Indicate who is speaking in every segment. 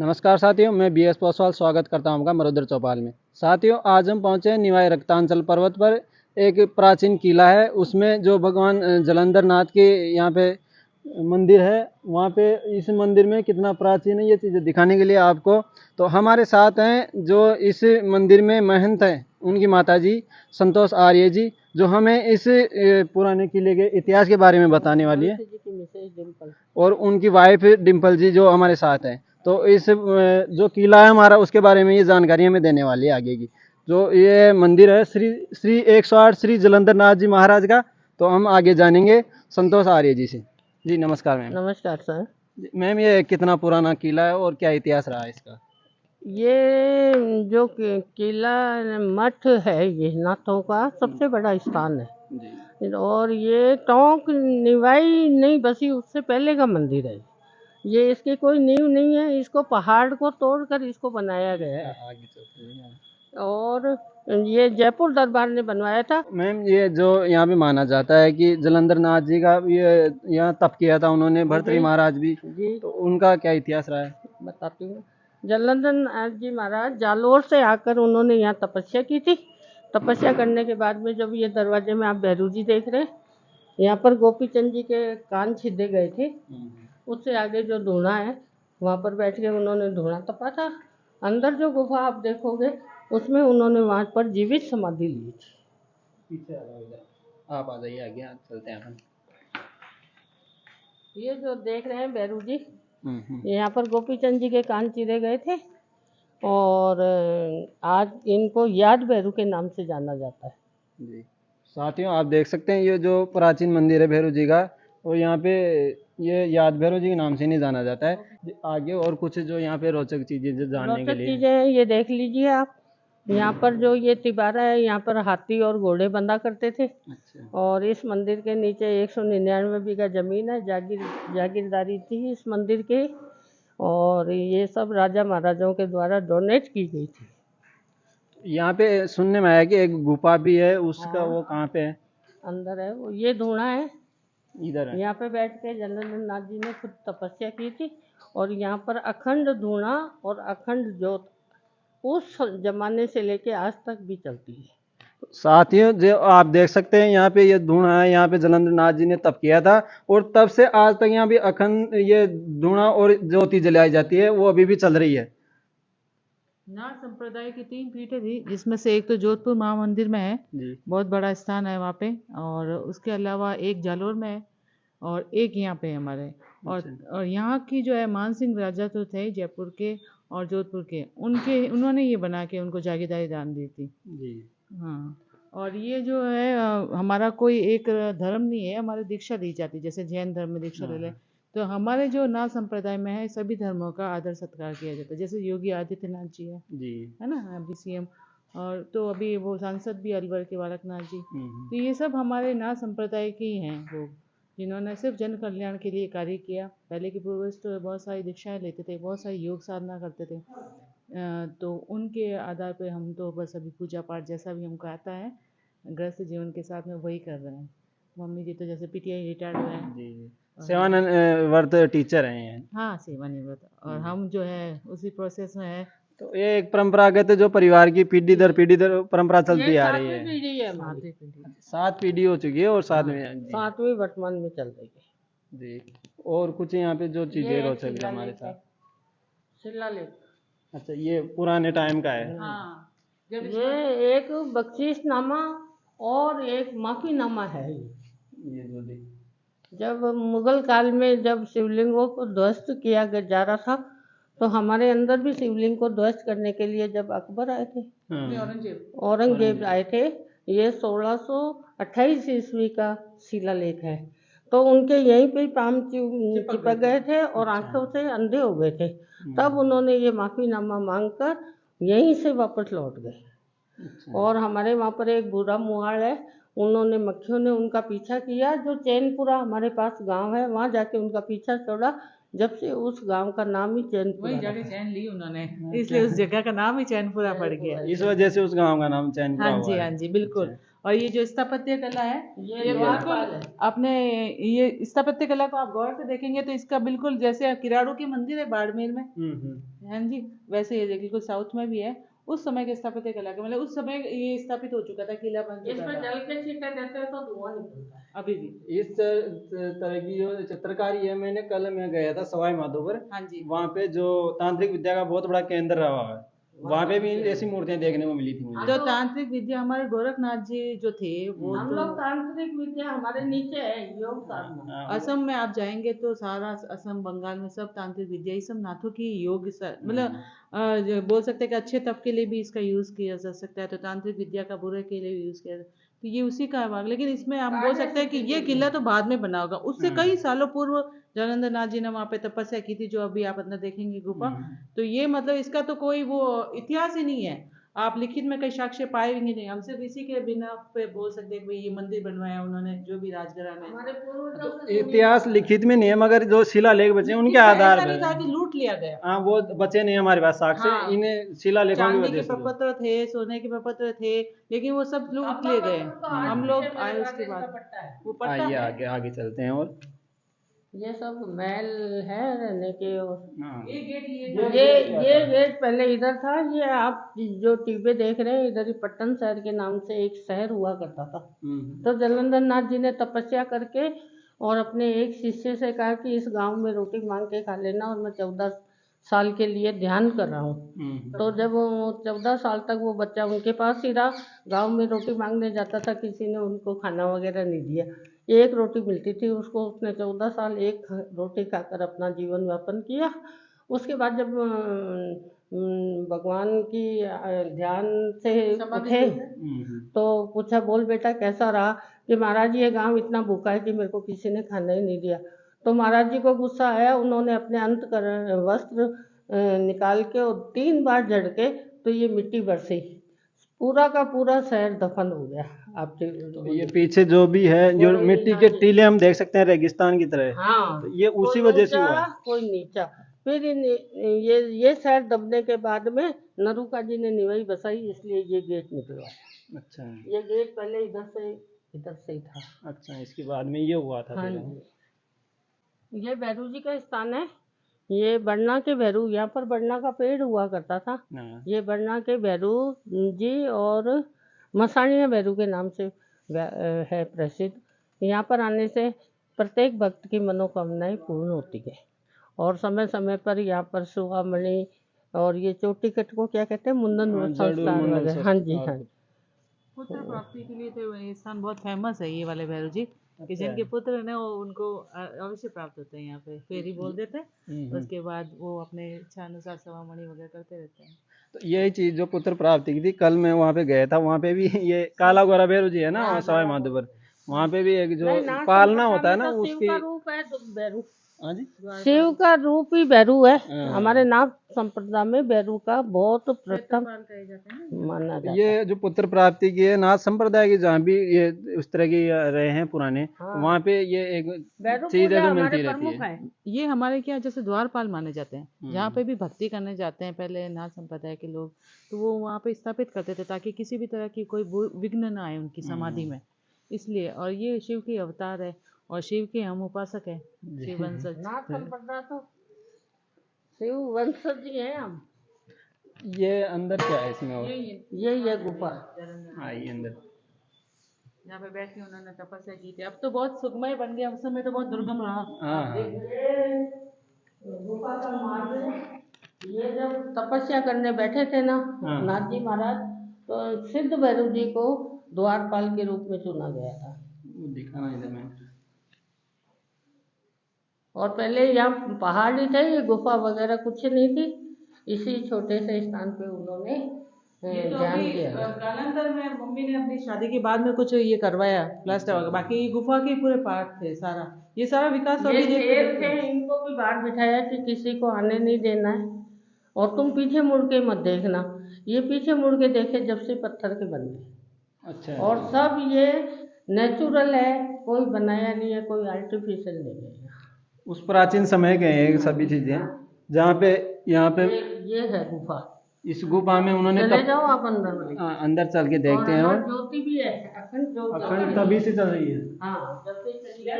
Speaker 1: नमस्कार साथियों, मैं बी एस पासवाल स्वागत करता हूं आपका मरुद्र चौपाल में। साथियों, आज हम पहुंचे हैं निवाई रक्तांचल पर्वत पर। एक प्राचीन किला है, उसमें जो भगवान जलंधर नाथ के यहाँ पे मंदिर है, वहाँ पे इस मंदिर में कितना प्राचीन है ये चीज़ें दिखाने के लिए आपको। तो हमारे साथ हैं जो इस मंदिर में महंत हैं, उनकी माताजी संतोष आर्य जी, जो हमें इस पुराने किले के इतिहास के बारे में बताने वाली है, और उनकी वाइफ डिम्पल जी जो हमारे साथ हैं। तो इस जो किला है हमारा, उसके बारे में ये जानकारी हमें देने वाली है आगे की। जो ये मंदिर है श्री श्री 108 श्री जलंधर नाथ जी महाराज का। तो हम आगे जानेंगे संतोष आर्य जी से। जी नमस्कार मैम।
Speaker 2: नमस्कार सर।
Speaker 1: मैम, ये कितना पुराना किला है और क्या इतिहास रहा है इसका?
Speaker 2: ये जो किला मठ है, ये नाथों का सबसे बड़ा स्थान है
Speaker 1: जी।
Speaker 2: और ये टोंक निवाई नहीं बसी उससे पहले का मंदिर है। ये इसकी कोई नींव नहीं है, इसको पहाड़ को तोड़कर इसको बनाया गया है
Speaker 1: आगे चलते हैं।
Speaker 2: और ये जयपुर दरबार ने बनवाया था।
Speaker 1: मैम, ये जो यहाँ पे माना जाता है कि जलंधर नाथ जी का ये यहाँ तप किया था उन्होंने, भर्तृहरि महाराज भी,
Speaker 2: जी
Speaker 1: तो उनका क्या इतिहास रहा है?
Speaker 2: बताती हूँ। जलंधर नाथ जी महाराज जालोर से आकर उन्होंने यहाँ तपस्या की थी। तपस्या करने के बाद में जब ये दरवाजे में आप भैरू जी देख रहे हैं, यहाँ पर गोपी चंद जी के कान छिदे गए थे। उससे आगे जो धूणा है, वहाँ पर बैठ के उन्होंने धूणा तपा था। अंदर जो गुफा आप देखोगे, उसमें उन्होंने वहाँ पर जीवित समाधि ली थी।
Speaker 1: पीछे आप आ जाइए, आगे चलते हैं अपन।
Speaker 2: ये जो देख रहे हैं भैरू जी, यहाँ पर गोपी चंद जी के कान चीरे गए थे और आज इनको याद भैरू के नाम से जाना जाता है।
Speaker 1: जी साथियों, आप देख सकते हैं ये जो प्राचीन मंदिर है भैरू जी का, और यहाँ पे ये याद भैरू जी के नाम से नहीं जाना जाता है। आगे और कुछ जो यहाँ पे रोचक चीजें जो जानने के
Speaker 2: रोचक
Speaker 1: लिए
Speaker 2: चीजें हैं, ये देख लीजिए आप। यहाँ पर जो ये तिबारा है, यहाँ पर हाथी और घोड़े बंधा करते थे।
Speaker 1: अच्छा।
Speaker 2: और इस मंदिर के नीचे 199 बीघा जमीन है, जागीरदारी थी इस मंदिर की। और ये सब राजा महाराजाओं के द्वारा डोनेट की गई थी।
Speaker 1: यहाँ पे सुनने में आया कि एक गुफा भी है, उसका
Speaker 2: हाँ,
Speaker 1: वो कहाँ पे है?
Speaker 2: अंदर है वो, ये धूणा है।
Speaker 1: इधर है।
Speaker 2: यहाँ पे बैठ के जलंधर नाथ जी ने खुद तपस्या की थी और यहाँ पर अखंड धूणा और अखंड ज्योत उस जमाने से लेके आज तक भी चलती है।
Speaker 1: साथियों, जो आप देख सकते हैं यहाँ पे ये धूणा है, यहाँ पे जलंधर नाथ जी ने तप किया था, और तब से आज तक यहाँ पे अखंड ये धूणा और ज्योति जलाई जाती है, वो अभी भी चल रही है।
Speaker 3: नाथ संप्रदाय की 3 पीठें थी, जिसमें से एक तो जोधपुर महामंदिर में है, बहुत बड़ा स्थान है वहाँ पे, और उसके अलावा एक जालोर में है और एक यहाँ पे है हमारे। और यहाँ की जो है मानसिंह राजा तो थे जयपुर के और जोधपुर के, उन्होंने ये बना के उनको जागीरदारी दान दी थी।
Speaker 1: जी।
Speaker 3: हाँ, और ये जो है हमारा कोई एक धर्म नहीं है, हमारी दीक्षा दी जाती है, जैसे जैन धर्म में दीक्षा ले ले, तो हमारे जो नाथ संप्रदाय में है सभी धर्मों का आदर सत्कार किया जाता है। जैसे योगी आदित्यनाथ जी है ना, अभी सीएम, और तो अभी वो सांसद भी अलवर के बालकनाथ जी, तो ये सब हमारे नाथ संप्रदाय के ही हैं लोग, जिन्होंने सिर्फ जन कल्याण के लिए कार्य किया। पहले के पूर्वज तो बहुत सारी दीक्षाएं लेते थे, बहुत सारी योग साधना करते थे, तो उनके आधार पर हम तो बस अभी पूजा पाठ जैसा भी हमको आता है गृहस्थ जीवन के साथ में वही कर रहे हैं। मम्मी जी तो जैसे पीटीआई रिटायर्ड हुए हैं।
Speaker 1: जी। सेवानिवृत्त टीचर हैं।
Speaker 3: हाँ, सेवानिवृत्त, और हम जो है उसी प्रोसेस में है।
Speaker 1: तो ये एक परंपरागत जो परिवार की पीढ़ी दर परंपरा चलती आ रही है।
Speaker 2: पीढ़ी है हमारी।
Speaker 1: 7 पीढ़ी हो चुकी है और
Speaker 2: 7वीं वर्तमान में चल रही है।
Speaker 1: जी। और कुछ यहाँ पे जो चीजें रोचक है हमारे साथ।
Speaker 2: शिलालेख।
Speaker 1: अच्छा, ये पुराने टाइम का है।
Speaker 2: हाँ, ये एक बख्शीशनामा और एक माफीनामा है।
Speaker 1: ये जो
Speaker 2: जब मुगल काल में जब शिवलिंगों को ध्वस्त किया जा रहा था, तो हमारे अंदर भी शिवलिंग को ध्वस्त करने के लिए जब अकबर आए थे, औरंगजेब आए थे, ये 1628 ईस्वी का शिलालेख है। तो उनके यहीं पे पाम चिपक गए थे और आंखों से अंधे हो गए थे। तब उन्होंने ये माफीनामा मांगकर यहीं से वापस लौट गए। और हमारे वहाँ पर एक बूढ़ा मुहाड़ है, उन्होंने मक्खियों ने उनका पीछा किया। जो चैनपुरा हमारे पास गांव है, वहाँ जाके उनका पीछा छोड़ा, जब से उस गांव का नाम ही चैनपुरा।
Speaker 3: वही जगह चैन ली उन्होंने, इसलिए उस जगह का नाम ही चैनपुरा पड़ गया।
Speaker 1: इस वजह से उस गांव का नाम चैनपुरा
Speaker 3: हाँ
Speaker 1: हुआ
Speaker 3: जी,
Speaker 1: है।
Speaker 3: हाँ जी, बिल्कुल। और ये जो स्थापत्य कला है ये
Speaker 2: द्वारपाल
Speaker 3: बिल्कुल
Speaker 2: है।
Speaker 3: आपने ये स्थापत्य कला को आप गौर से देखेंगे तो इसका बिल्कुल जैसे किराड़ू की मंदिर है बाड़मेर में, हाँ जी, वैसे ये बिल्कुल साउथ में भी है। उस समय के स्थापत्य कला का मतलब उस समय ये स्थापित हो चुका था, किला बन चुका
Speaker 2: इसमें
Speaker 3: था।
Speaker 2: जल के छींटे देते हैं तो धुआं निकलता है।
Speaker 3: अभी भी
Speaker 1: इस तरह की जो चित्रकारी है, मैं गया था सवाई माधोपुर,
Speaker 3: हाँ जी,
Speaker 1: वहाँ पे जो तांत्रिक विद्या का बहुत बड़ा केंद्र रहा है, वहाँ पे भी ऐसी मूर्तियां देखने को मिली थी मुझे।
Speaker 3: जो तांत्रिक विद्या हमारे गोरखनाथ जी जो थे वो
Speaker 2: हम
Speaker 3: तो
Speaker 2: लोग तांत्रिक विद्या हमारे नीचे है, योग साधना।
Speaker 3: असम में आप जाएंगे तो सारा असम बंगाल में सब तांत्रिक विद्या, ये सब नाथों की योग मतलब जो बोल सकते हैं कि अच्छे तब के लिए भी इसका यूज किया जा सकता है, तो तांत्रिक विद्या का बुरे के लिए भी यूज किया तो ये उसी का भाग। लेकिन इसमें हम बोल सकते हैं कि ये किला तो बाद में बना होगा, उससे कई सालों पूर्व जलंधर नाथ जी ने वहाँ पे तपस्या की थी, जो अभी आप अंदर देखेंगे गुफा। तो ये मतलब इसका तो कोई वो इतिहास ही नहीं है, आप लिखित में कई साक्ष्य पाएंगे नहीं। हम सिर्फ इसी के बिना पे बोल सकते हैं कि ये मंदिर बनवाया उन्होंने जो भी राजगरा में।
Speaker 2: हमारे पूर्वजों
Speaker 1: तो इतिहास लिखित में नहीं है, मगर जो शिलालेख बचे हैं उनके आधार
Speaker 3: ऐसा
Speaker 1: पर
Speaker 3: नहीं था कि लूट लिया गया।
Speaker 1: हाँ, वो बचे नहीं हमारे पास साक्ष्य,
Speaker 3: हाँ।
Speaker 1: इन्हें शिलालेखों की
Speaker 3: चांदी के
Speaker 1: वजह से।
Speaker 3: प्रपत्र थे, सोने के प्रपत्र थे, लेकिन वो सब लूट लिए गए। हम लोग आए उसके बाद वो पट्टा
Speaker 1: आइए
Speaker 3: है।
Speaker 1: आगे आगे चलते हैं। और
Speaker 2: ये सब महल है रहने के।
Speaker 1: हाँ,
Speaker 3: ये गेट
Speaker 2: ये गेट पहले इधर था। ये आप जो टीबे देख रहे हैं, इधर ही पट्टन शहर के नाम से एक शहर हुआ करता था। तो जलंधर नाथ जी ने तपस्या करके और अपने एक शिष्य से कहा कि इस गांव में रोटी मांग के खा लेना, और मैं 14 साल के लिए ध्यान कर रहा हूँ। तो जब वो 14 साल तक वो बच्चा उनके पास ही रहा, गांव में रोटी मांगने जाता था, किसी ने उनको खाना वगैरह नहीं दिया, एक रोटी मिलती थी उसको। उसने 14 साल एक रोटी खाकर अपना जीवन यापन किया। उसके बाद जब भगवान की ध्यान से उठे तो पूछा, बोल बेटा कैसा रहा? कि महाराज ये गांव इतना भूखा है कि मेरे को किसी ने खाना ही नहीं दिया। तो महाराज जी को गुस्सा आया, उन्होंने अपने अंतकरण वस्त्र निकाल के और 3 बार झड़के तो ये मिट्टी बरसी, पूरा का पूरा शहर दफन हो गया। आप
Speaker 1: तो ये पीछे जो भी है, जो मिट्टी के टीले हम देख सकते हैं रेगिस्तान की तरह।
Speaker 2: हाँ,
Speaker 1: तो ये उसी वजह से हुआ।
Speaker 2: कोई नीचा। फिर ये शहर दबने के बाद में नरूका जी ने निवाई बसाई, इसलिए ये गेट निकलवा।
Speaker 1: अच्छा
Speaker 2: ये गेट पहले इधर से ही था।
Speaker 1: अच्छा, इसके बाद में ये हुआ था।
Speaker 2: हाँ जी, ये भैरू जी का स्थान है। ये बरना के भैरू, यहाँ पर बरना का पेड़ हुआ करता था। ये बरना के भैरू जी और मसाणिया भैरू के नाम से है प्रसिद्ध। यहाँ पर आने से प्रत्येक भक्त की मनोकामनाएं पूर्ण होती है, और समय समय पर यहाँ पर सुहामणि और ये चोटीकट को क्या कहते हैं, मुंडन संस्कार वगैरह। हाँ जी, हाँ।
Speaker 3: पुत्र प्राप्ति के लिए तो ये स्थान बहुत फेमस है, ये वाले भैरव जी, कि जिनके पुत्र है ना वो उनको अवश्य प्राप्त होते हैं। यहाँ पे फेरी बोल देते हैं, उसके बाद वो अपने इच्छा अनुसार सवामणि वगैरह करते रहते हैं।
Speaker 1: तो यही चीज जो पुत्र प्राप्ति की थी, कल मैं वहाँ पे गया था, वहाँ पे भी ये काला गोरा भैरू जी है ना सवाई माधोपुर, वहाँ पे भी एक जो पालना होता है ना उसकी।
Speaker 2: रूप है भैरू।
Speaker 1: हाँ जी,
Speaker 2: शिव का रूप ही भैरू है। हमारे नाथ संप्रदाय में भैरू का बहुत प्रथम माना जाता है।
Speaker 1: ये जो पुत्र प्राप्ति की है नाथ संप्रदाय की, जहाँ भी ये उस तरह की रहे हैं पुराने, वहाँ पे ये एक चीज है जो मिलती रहती है।
Speaker 3: ये हमारे क्या जैसे द्वारपाल माने जाते हैं, जहाँ पे भी भक्ति करने जाते हैं पहले नाथ संप्रदाय के लोग, तो वो वहाँ पे स्थापित करते थे ताकि किसी भी तरह की कोई विघ्न ना आए उनकी समाधि में, इसलिए। और ये शिव की अवतार है और शिव के हम उपासक हैं, शिव वंशज।
Speaker 2: नाथ संप्रदाय तो शिव वंशज ही हैं हम।
Speaker 1: ये अंदर क्या है इसमें? और
Speaker 2: यही है गुफा।
Speaker 1: आइए अंदर।
Speaker 3: यहाँ पे बैठ के उन्होंने तपस्या की थी। अब तो बहुत सुखमय बन गया, उस समय तो बहुत दुर्गम रहा।
Speaker 2: गुफा का मार्ग है। ये जब तपस्या करने बैठे थे ना नाथ जी महाराज, तो सिद्ध भैरव जी को द्वारपाल के रूप में चुना गया था।
Speaker 1: दिखाना इधर में।
Speaker 2: और पहले यहाँ पहाड़ ही थे, ये गुफा वगैरह कुछ नहीं थी। इसी छोटे से स्थान पे उन्होंने ध्यान किया।
Speaker 3: कालांतर में मम्मी ने अपनी शादी के बाद में कुछ ये करवाया प्लास्टर वगैरह, बाकी गुफा के पूरे पार्ट थे, ये सारा विकास अभी
Speaker 2: थे। इनको भी बाहर बिठाया कि किसी को आने नहीं देना है, और तुम पीछे मुड़ के मत देखना। ये पीछे मुड़ के देखे जब से पत्थर के बन गए। अच्छा। और सब ये नेचुरल है, कोई बनाया नहीं है, कोई आर्टिफिशियल नहीं है।
Speaker 1: उस प्राचीन समय के हैं सभी चीजें, जहाँ पे यहाँ पे
Speaker 2: ये है गुफा।
Speaker 1: इस गुफा में उन्होंने
Speaker 2: चले जाओ आप अंदर वाली।
Speaker 1: अंदर चल के देखते हैं।
Speaker 2: और
Speaker 1: और
Speaker 2: ज्योति भी है, अखंड ज्योति।
Speaker 1: अखंड तभी से चल रही है।
Speaker 2: हाँ, जब से चली है।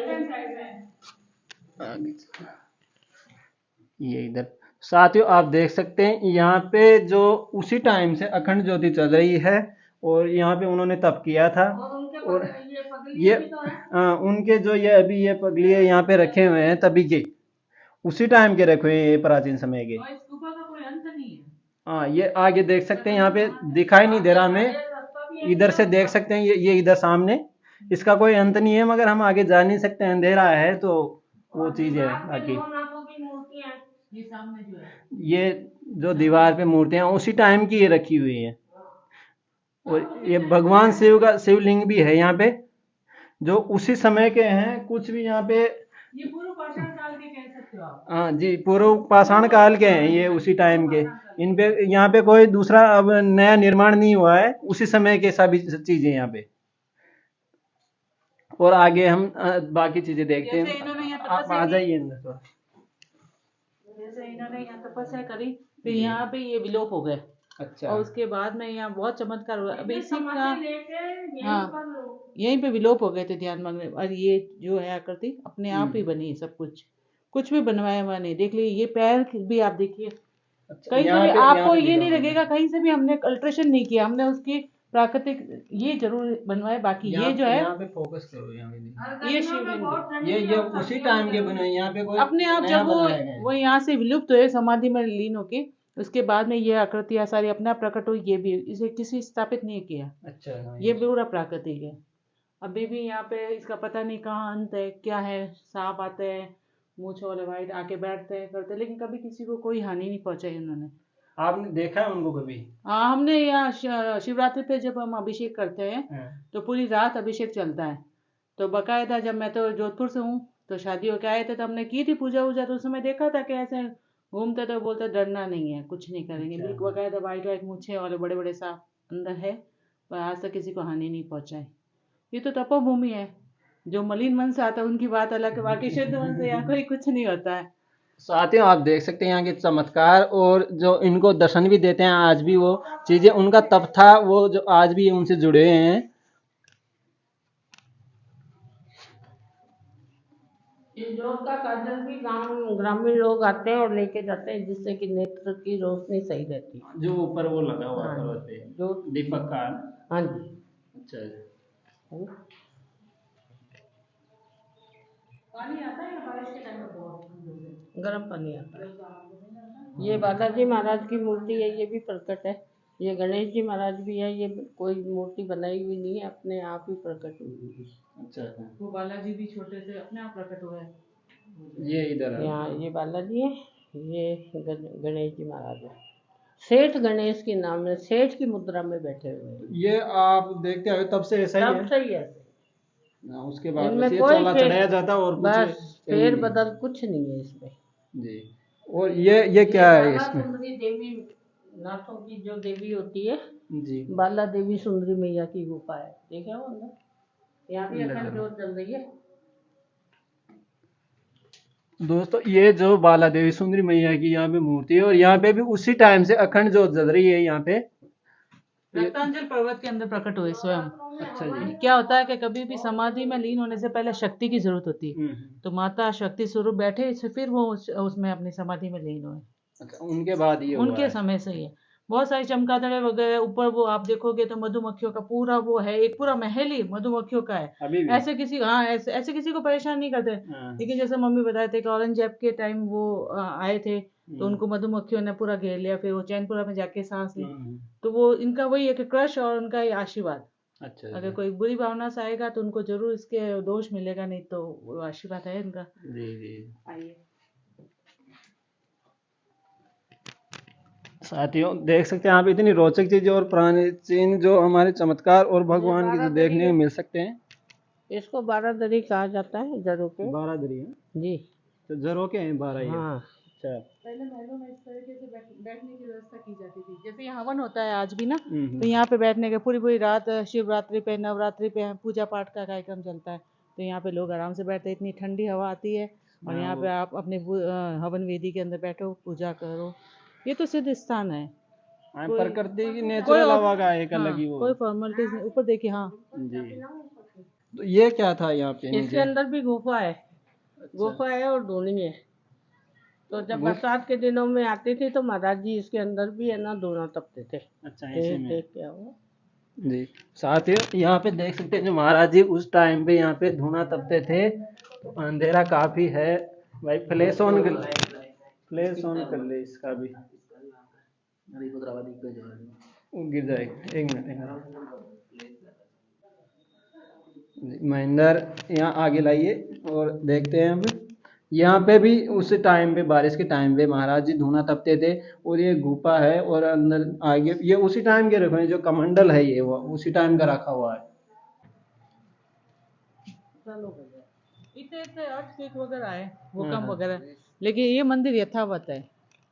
Speaker 1: ये इधर साथियों आप देख सकते हैं यहाँ पे जो उसी टाइम से अखंड ज्योति चल रही है और यहाँ पे उन्होंने तप किया था। और ये उनके जो ये अभी ये पगलिए यहाँ पे रखे हुए हैं तभी के उसी टाइम के रखे हुए हैं, ये प्राचीन समय के।
Speaker 3: इस गुफा का कोई अंत नहीं है।
Speaker 1: हाँ ये आगे देख सकते हैं, यहाँ पे दिखाई नहीं दे रहा हमें, इधर से देख सकते हैं ये इधर सामने, इसका कोई अंत नहीं है, मगर हम आगे जा नहीं सकते, अंधेरा है तो वो चीज है। बाकी
Speaker 3: ये सामने जो है,
Speaker 1: ये जो दीवार पे मूर्तियां उसी टाइम की ये रखी हुई है। और ये भगवान शिव का शिवलिंग भी है यहाँ पे, जो उसी समय के हैं। कुछ भी यहाँ पे
Speaker 3: ये पूर्व पाषाण काल के कह सकते हो आप।
Speaker 1: हाँ जी, पूर्व पाषाण काल के हैं ये, उसी टाइम के। इन पे यहाँ पे कोई दूसरा अब नया निर्माण नहीं हुआ है, उसी समय के सभी चीजें यहाँ पे। और आगे हम बाकी चीजें देखते हैं। आप आ जाइए अंदर थोड़ा।
Speaker 3: जैसे इन्होंने यहाँ तपस्या करी, फिर यहाँ पे ये विलोप हो गए।
Speaker 1: अच्छा।
Speaker 3: और उसके बाद में यहाँ बहुत चमत्कार हुआ। अब इसी का हाँ, यहीं पे विलोप हो गए थे ध्यान मग्न। और ये जो है आकृति अपने आप ही बनी है, सब कुछ भी बनवाया हुआ नहीं। देख लीजिए ये पैर भी आप देखिए,
Speaker 1: अच्छा,
Speaker 3: कहीं से
Speaker 1: यहाँ
Speaker 3: भी
Speaker 1: पे
Speaker 3: आपको ये
Speaker 1: विलोप
Speaker 3: नहीं
Speaker 1: हो
Speaker 3: लगेगा, कहीं से भी हमने अल्ट्रेशन नहीं किया, हमने उसकी प्राकृतिक ये जरूर बनवाए। बाकी ये जो है
Speaker 1: यहाँ पे फोकस करो, यहाँ पे
Speaker 3: ये शिवलिंग
Speaker 1: ये उसी टाइम के बने हैं, यहाँ पे कोई
Speaker 3: अपने आप
Speaker 1: नया
Speaker 3: जब वो
Speaker 1: बनाया गया है।
Speaker 3: वो यहाँ से विलुप्त हुए समाधि में लीन होके, उसके बाद में ये आकृतियां सारी अपने आप प्रकट हुई। ये भी इसे किसी स्थापित नहीं किया।
Speaker 1: अच्छा हाँ,
Speaker 3: ये पूरा प्राकृतिक है। अभी भी यहाँ पे इसका पता नहीं कहाँ अंत है, क्या है। सांप आते हैं मूंछ वाले वाइट, आके बैठते हैं करते हैं, लेकिन कभी किसी को कोई हानि नहीं पहुंचाई उन्होंने।
Speaker 1: आपने देखा है उनको कभी?
Speaker 3: हाँ, हमने यहाँ शिवरात्रि पे जब हम अभिषेक करते हैं
Speaker 1: हाँ।
Speaker 3: तो पूरी रात अभिषेक चलता है। तो बकायदा जब मैं तो जोधपुर से हूँ, तो शादी होके आए थे तो हमने की थी पूजा वूजा, तो उस समय देखा था कि ऐसे घूमते, तो बोलते डरना नहीं है, कुछ नहीं करेंगे।
Speaker 1: अच्छा।
Speaker 3: बिल्कुल बकायदा वाइट वाइट मूछे वाले बड़े बड़े सांप अंदर है, पर आज तक किसी को हानि नहीं पहुंचाई। ये तो तपोभूमि है। जो मलिन मन से आता है उनकी बात अलग है, बाकी शुद्ध मन से यहाँ कोई कुछ नहीं होता है।
Speaker 1: साथियों आप देख सकते हैं यहाँ के चमत्कार, और जो इनको दर्शन भी देते हैं आज भी वो चीजें, उनका तप था वो जो आज भी उनसे जुड़े हुए हैं।
Speaker 2: इस जोत का काजल भी ग्रामीण लोग आते हैं और लेके जाते हैं, जिससे कि नेत्र की रोशनी सही रहती है।
Speaker 1: जो ऊपर वो लगा हुआ
Speaker 2: हाँ,
Speaker 1: पर्वत पे
Speaker 2: जो
Speaker 1: दीपक का।
Speaker 2: हाँ जी।
Speaker 1: अच्छा,
Speaker 3: पानी आता है बारिश के टाइम में, बहुत
Speaker 2: गर्म पानी आता है। ये बालाजी महाराज की मूर्ति है, ये भी प्रकट है। ये गणेश जी महाराज भी है, ये कोई मूर्ति बनाई हुई नहीं है, अपने आप ही प्रकट हुई है।
Speaker 1: अच्छा।
Speaker 3: वो बालाजी भी छोटे से अपने आप प्रकट हुए हैं।
Speaker 1: ये इधर है।
Speaker 2: यहाँ ये बालाजी है, ये गणेश जी महाराज है। सेठ गणेश के नाम है, सेठ की मुद्रा में बैठे हुए हैं।
Speaker 1: ये आप देखते हो तब से ऐसा ही है?
Speaker 2: तब सही है।
Speaker 1: उसके बाद
Speaker 2: इनमें
Speaker 1: बस ये
Speaker 2: कोई
Speaker 1: चोला चढ़ाया जाता और कुछ
Speaker 2: बस फेर बदल कुछ नहीं है इसमें
Speaker 1: जी। और ये क्या है इसमें?
Speaker 2: सुंदरी देवी, नाथों की जो देवी होती है
Speaker 1: जी,
Speaker 2: बाला देवी सुंदरी मैया की गुफा है, देखा हो अंदर। यहाँ भी अखंड ज्योत जल रही है।
Speaker 1: दोस्तों ये जो बाला देवी सुंदरी मैया की यहाँ पे मूर्ति है, और यहाँ पे भी उसी टाइम से अखंड ज्योत जल रही है यहाँ पे।
Speaker 3: रक्तांजल पर्वत के अंदर प्रकट हुए स्वयं।
Speaker 1: अच्छा जी।
Speaker 3: क्या होता है कि कभी भी समाधि में लीन होने से पहले शक्ति की जरूरत होती है, तो माता शक्ति स्वरूप बैठे, फिर वो उसमें अपनी समाधि में लीन हुए।
Speaker 1: अच्छा, उनके बाद ये हुआ
Speaker 3: उनके
Speaker 1: है।
Speaker 3: समय से ही है। बहुत सारी चमगादड़े वगैरह ऊपर, वो आप देखोगे तो मधुमक्खियों का पूरा वो है, एक पूरा महल ही मधुमक्खियों का है।
Speaker 1: अभी भी?
Speaker 3: ऐसे किसी हाँ ऐसे किसी को परेशान नहीं करते।
Speaker 1: हाँ।
Speaker 3: लेकिन जैसे मम्मी बताए थे कि औरंगजेब के टाइम वो आए थे, तो उनको मधुमक्खियों ने पूरा घेर लिया, फिर वो चैनपुरा में जाके सांस ली। तो वो इनका वही है कि क्रश और उनका ये आशीर्वाद।
Speaker 1: अच्छा।
Speaker 3: अगर कोई बुरी भावना से आएगा तो उनको जरूर इसके दोष मिलेगा, नहीं तो वो आशीर्वाद है इनका।
Speaker 1: जी जी।
Speaker 3: आइए
Speaker 1: साथियों देख सकते हैं आप, इतनी रोचक चीजें और प्राचीन जो हमारे चमत्कार और भगवान की जो देखने को मिल सकते हैं।
Speaker 2: इसको बारादरी कहा जाता है, जरों के।
Speaker 1: 12 दरी है
Speaker 2: जी,
Speaker 1: तो जरो के हैं 12 ये।
Speaker 2: हाँ।
Speaker 1: अच्छा।
Speaker 3: पहले महलों में इस तरीके से बैठने की व्यवस्था की जाती थी। जैसे यहाँ हवन होता है आज भी ना,
Speaker 1: हम्म।
Speaker 3: तो यहाँ पे बैठने के पूरी पूरी रात शिवरात्रि पे नवरात्रि पे पूजा पाठ का कार्यक्रम चलता है, तो यहाँ पे लोग आराम से बैठते हैं। इतनी ठंडी हवा आती है, और यहाँ पे आप अपने हवन वेदी के अंदर बैठो, पूजा करो। ये तो सिद्ध स्थान है।
Speaker 1: हाँ,
Speaker 3: कोई
Speaker 1: प्रकृति की
Speaker 3: कोई
Speaker 1: नेचुरल
Speaker 3: और
Speaker 1: हवा का एक
Speaker 3: हाँ
Speaker 1: अलग ही वो।
Speaker 3: कोई फॉर्मेलिटीज नहीं। ऊपर देखिए, हाँ
Speaker 1: जी, तो ये क्या था यहाँ पे
Speaker 2: इसके
Speaker 1: नीचे?
Speaker 2: अंदर भी गुफा है,
Speaker 1: अच्छा,
Speaker 2: गुफा है और धोनी है। तो जब
Speaker 1: वो
Speaker 2: बरसात के दिनों में आती थी तो महाराज जी इसके अंदर भी है ना धोना तपते थे।
Speaker 1: अच्छा इसी में।
Speaker 2: देख के आओ।
Speaker 1: जी, साथियों यहाँ पे देख सकते हैं जो महाराज जी उस टाइम पे यहाँ पे धुआं तपते थे। तो अंधेरा काफी है भाई, फ्लैश ऑन कर ले इसका भी। वो गिर जाएगा, एक मिनट। महेंद्र यहाँ आगे लाइए और देखते हैं अब। यहाँ पे भी उस टाइम पे बारिश के टाइम पे महाराज जी धुआं तपते थे। और ये गुफा है और अंदर आगे ये उसी टाइम के रखे हैं, जो कमंडल है ये वो उसी टाइम का रखा हुआ है।
Speaker 3: इतने इतने अर्थक्वेक वगैरह आए,
Speaker 1: हाँ,
Speaker 3: भूकंप
Speaker 1: हाँ।
Speaker 3: वगैरह, लेकिन ये मंदिर यथावत है।